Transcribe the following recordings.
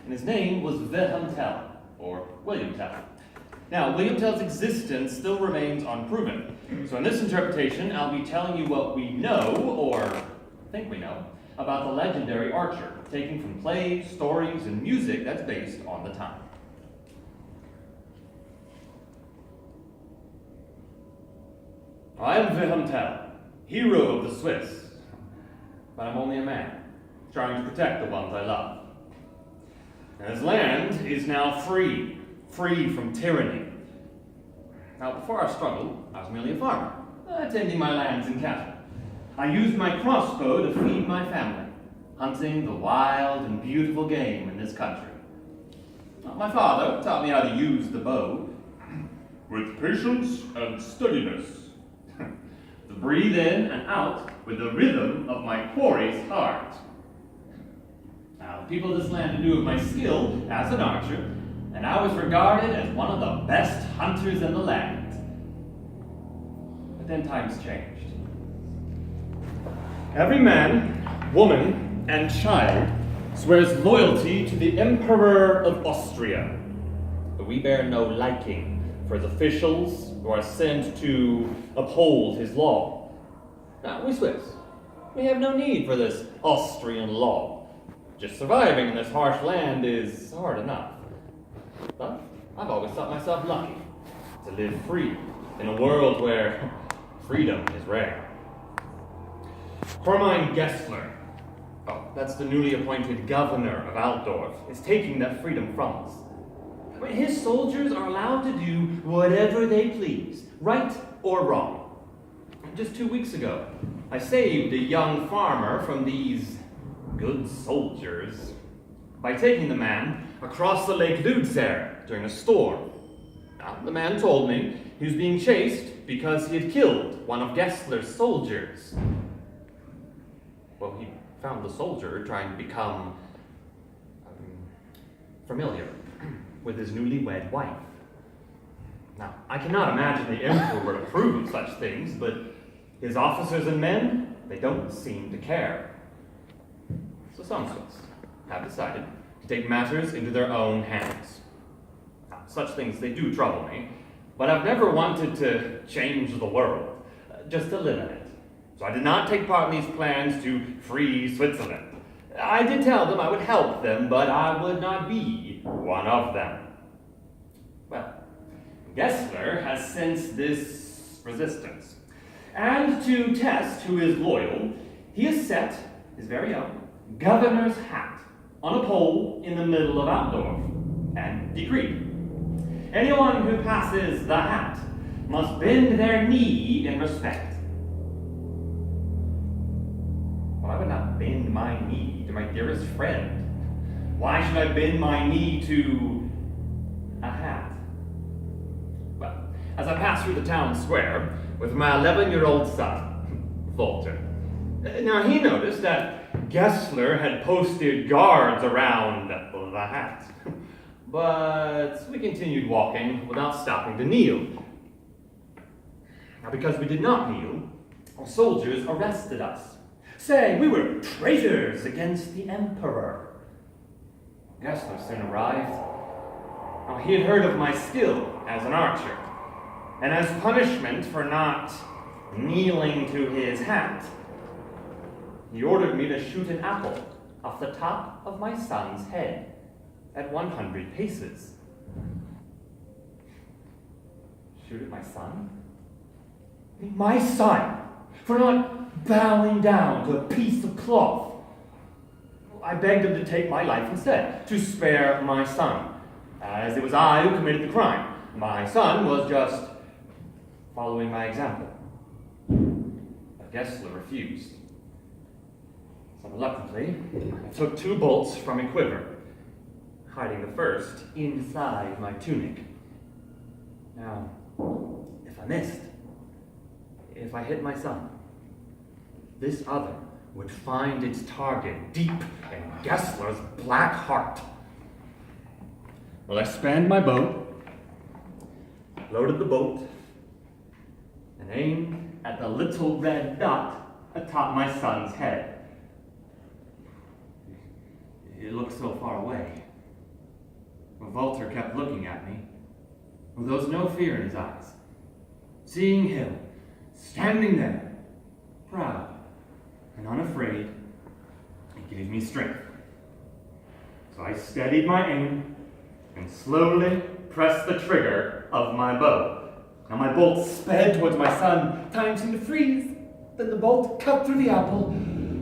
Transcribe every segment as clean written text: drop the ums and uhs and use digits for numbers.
and his name was Wilhelm Tell, or William Tell. Now, William Tell's existence still remains unproven. So in this interpretation, I'll be telling you what we know, or think we know, about the legendary archer, taken from plays, stories, and music that's based on the time. I am Wilhelm Tell, hero of the Swiss, but I'm only a man, trying to protect the ones I love. And his land is now free from tyranny. Now, before our struggle, I was merely a farmer, tending my lands and cattle. I used my crossbow to feed my family, hunting the wild and beautiful game in this country. My father taught me how to use the bow with patience and steadiness, to breathe in and out with the rhythm of my quarry's heart. Now, the people of this land knew of my skill as an archer, and I was regarded as one of the best hunters in the land. But then times changed. Every man, woman, and child swears loyalty to the Emperor of Austria, but we bear no liking for his officials who are sent to uphold his law. Now, we Swiss, we have no need for this Austrian law. Just surviving in this harsh land is hard enough. But I've always thought myself lucky to live free in a world where freedom is rare. Hermine Gessler, that's the newly appointed governor of Altdorf, is taking that freedom from us. His soldiers are allowed to do whatever they please, right or wrong. Just 2 weeks ago, I saved a young farmer from these good soldiers by taking the man across the Lake Lützer during a storm. Now, the man told me he was being chased because he had killed one of Gessler's soldiers. Well, he found the soldier trying to become familiar with his newlywed wife. Now, I cannot imagine the emperor would approve of such things, but his officers and men, they don't seem to care. So some Swiss have decided to take matters into their own hands. Now, such things, they do trouble me, but I've never wanted to change the world, just to live in it. So I did not take part in these plans to free Switzerland. I did tell them I would help them, but I would not be one of them. Well, Gessler has sensed this resistance, and to test who is loyal, he has set his very own governor's hat on a pole in the middle of Altdorf, and decreed, anyone who passes the hat must bend their knee in respect. Well, I would not bend my knee to my dearest friend. Why should I bend my knee to a hat? Well, as I passed through the town square with my 11-year-old son, Walter, now he noticed that Gessler had posted guards around the hat. But we continued walking without stopping to kneel. Now, because we did not kneel, our soldiers arrested us, saying we were traitors against the emperor. Gessler soon arrived. Now, he had heard of my skill as an archer, and as punishment for not kneeling to his hat, he ordered me to shoot an apple off the top of my son's head at 100 paces. Shoot at my son? My son, for not bowing down to a piece of cloth. I begged him to take my life instead, to spare my son, as it was I who committed the crime. My son was just following my example. But Gessler refused. So reluctantly, I took 2 bolts from a quiver, hiding the first inside my tunic. Now, if I missed, if I hit my son, this other would find its target deep in Gessler's black heart. Well, I spanned my bow, loaded the bolt, and aimed at the little red dot atop my son's head. It looked so far away, Walter kept looking at me, with those no fear in his eyes. Seeing him standing there, proud and unafraid, it gave me strength. So I steadied my aim and slowly pressed the trigger of my bow. Now my bolt sped towards my son. Time seemed to freeze. Then the bolt cut through the apple,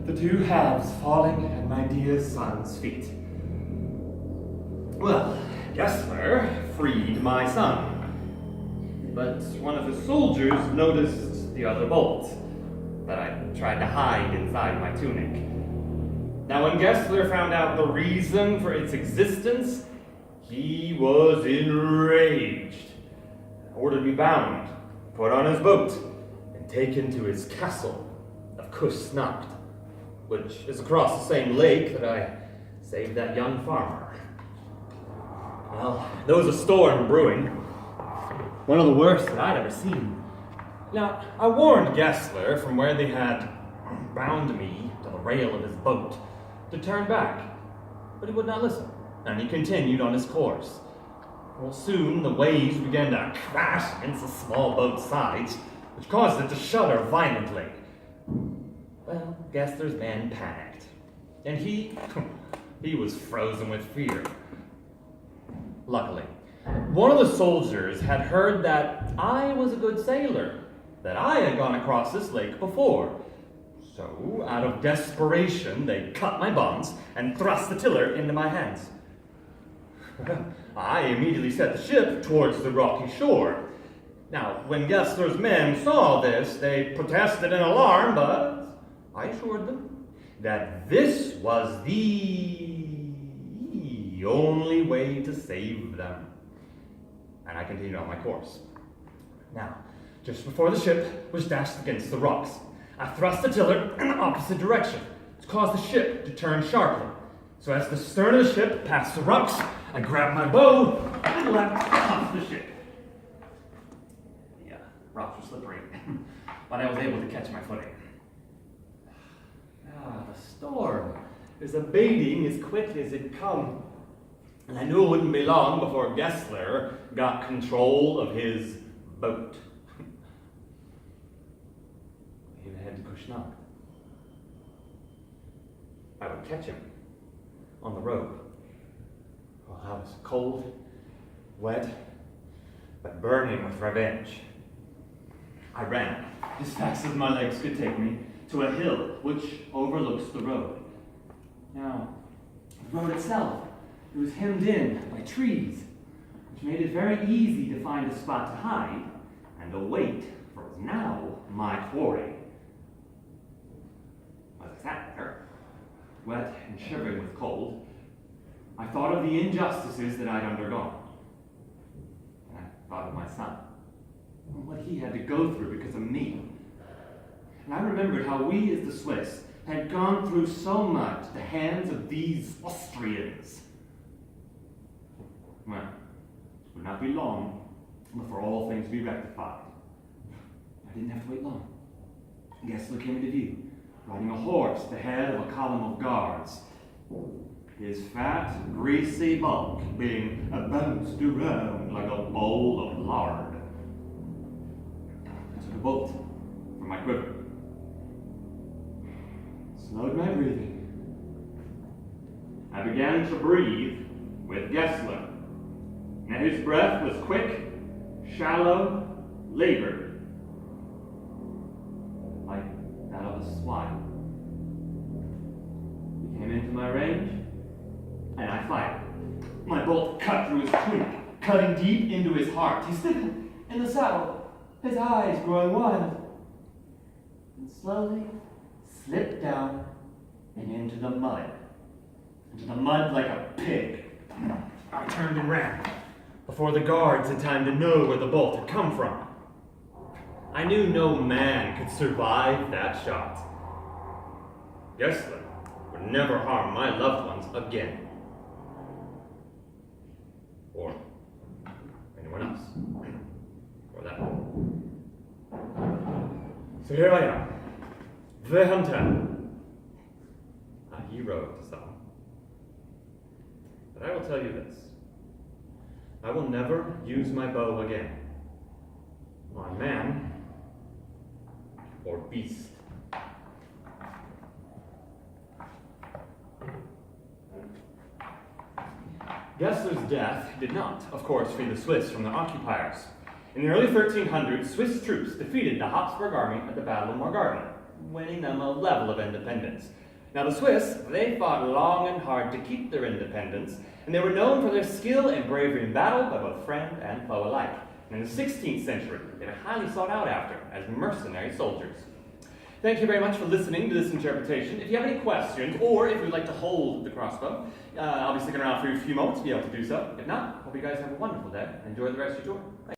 the two halves falling at my dear son's feet. Well, Gessler freed my son, but one of his soldiers noticed the other bolt that I tried to hide inside my tunic. Now, when Gessler found out the reason for its existence, he was enraged. Ordered me bound, put on his boat, and taken to his castle of Kusnacht, which is across the same lake that I saved that young farmer. Well, there was a storm brewing, one of the worst that I'd ever seen. Now, I warned Gessler from where they had bound me to the rail of his boat to turn back, but he would not listen, and he continued on his course. Well, soon the waves began to crash against the small boat's sides, which caused it to shudder violently. Well, Gessler's man panicked, and he was frozen with fear. Luckily, one of the soldiers had heard that I was a good sailor, that I had gone across this lake before. So, out of desperation, they cut my bonds and thrust the tiller into my hands. I immediately set the ship towards the rocky shore. Now, when Gessler's men saw this, they protested in alarm, but I assured them that this was the only way to save them. And I continued on my course. Now, just before the ship was dashed against the rocks, I thrust the tiller in the opposite direction, which caused the ship to turn sharply. So as the stern of the ship passed the rocks, I grabbed my bow and leapt off the ship. The rocks were slippery, but I was able to catch my footing. The storm is abating as quickly as it come, and I knew it wouldn't be long before Gessler got control of his boat. He would head to Kusnacht. I would catch him on the road. Well, I was cold, wet, but burning with revenge. I ran as fast as my legs could take me to a hill which overlooks the road. Now, the road itself, it was hemmed in by trees, which made it very easy to find a spot to hide and to wait for what was now my quarry. As I sat there, wet and shivering with cold, I thought of the injustices that I'd undergone. And I thought of my son, and what he had to go through because of me. And I remembered how we as the Swiss had gone through so much at the hands of these Austrians. Well, it would not be long before all things be rectified. I didn't have to wait long. Gessler came into view, riding a horse at the head of a column of guards. His fat, greasy bulk being bounced around like a bowl of lard. I took a bolt from my quiver, slowed my breathing. I began to breathe with Gessler. Now his breath was quick, shallow, labored, like that of a swine. He came into my range, and I fired. My bolt cut through his tunic, cutting deep into his heart. He stiffened in the saddle, his eyes growing wild, and slowly slipped down and into the mud like a pig. I turned and ran before the guards had time to know where the bolt had come from. I knew no man could survive that shot. Gessler would never harm my loved ones again. Or anyone else, for that matter. So here I am, the hunter, a hero to some. But I will tell you this, I will never use my bow again. On man or beast. Gessler's death did not, of course, free the Swiss from their occupiers. In the early 1300s, Swiss troops defeated the Habsburg army at the Battle of Morgarten, winning them a level of independence. Now the Swiss, they fought long and hard to keep their independence, and they were known for their skill and bravery in battle by both friend and foe alike. And in the 16th century, they were highly sought out after as mercenary soldiers. Thank you very much for listening to this interpretation. If you have any questions, or if you'd like to hold the crossbow, I'll be sticking around for a few moments to be able to do so. If not, hope you guys have a wonderful day and enjoy the rest of your tour. Thanks.